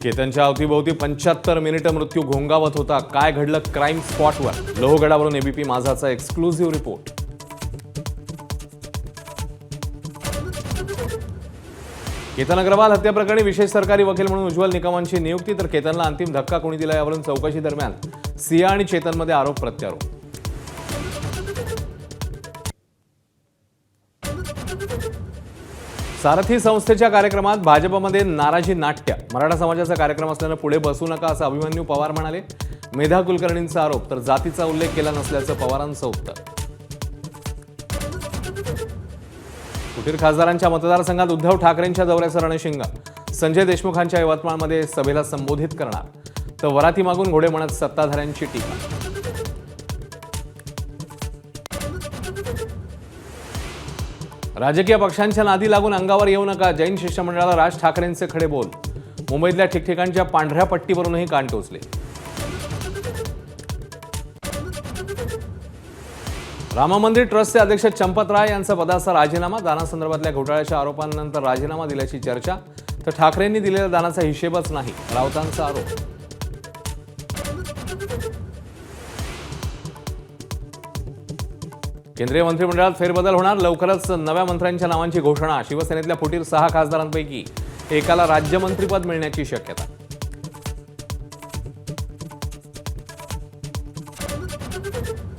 केतनच्या अवतीभोवती 75 मिनिटं मृत्यू घोंगावत होता. काय घडलं क्राईम स्पॉटवर? लोहगडावरून एबीपी माझाचा एक्सक्लुझिव्ह रिपोर्ट. केतन अग्रवाल हत्या प्रकरणी विशेष सरकारी वकील म्हणून उज्ज्वल निकमांची नियुक्ती. तर केतनला अंतिम धक्का कोणी दिला यावरून चौकशी दरम्यान सिया आणि चेतनमध्ये आरोप प्रत्यारोप. सारथी संस्थेच्या कार्यक्रमात भाजपमध्ये नाराजी नाट्य. मराठा समाजाचा कार्यक्रम असल्यानं पुढे बसू नका असं अभिमन्यू पवार म्हणाले. मेधा कुलकर्णींचा आरोप. तर जातीचा उल्लेख केला नसल्याचं पवारांचं उत्तर. फुटीर खासदारांच्या मतदारसंघात उद्धव ठाकरेंच्या दौऱ्याचं रणशिंग. संजय देशमुखांच्या यवतमाळमध्ये सभेला संबोधित करणार. तर वराती मागून घोडे म्हणत सत्ताधाऱ्यांची टीका. राजकीय पक्षांच्या नादी लागून अंगावर येऊ नका. जैन शिष्टमंडळाला राज ठाकरेंचे खडे बोल. मुंबईतल्या ठिकठिकाणच्या पांढऱ्या पट्टीवरूनही कान टोचले. राम मंदिर ट्रस्टचे अध्यक्ष चंपत राय यांचा पदाचा राजीनामा. दानासंदर्भातल्या घोटाळ्याच्या आरोपांनंतर राजीनामा दिल्याची चर्चा. तर ठाकरेंनी दिलेल्या दानाचा हिशेबच नाही, राऊतांचा आरोप. केंद्रीय मंत्रिमंडळात फेरबदल होणार. लवकरच नव्या मंत्र्यांच्या नावांची घोषणा. शिवसेनेतल्या फुटीर 6 खासदारांपैकी एकाला राज्यमंत्रीपद मिळण्याची शक्यता.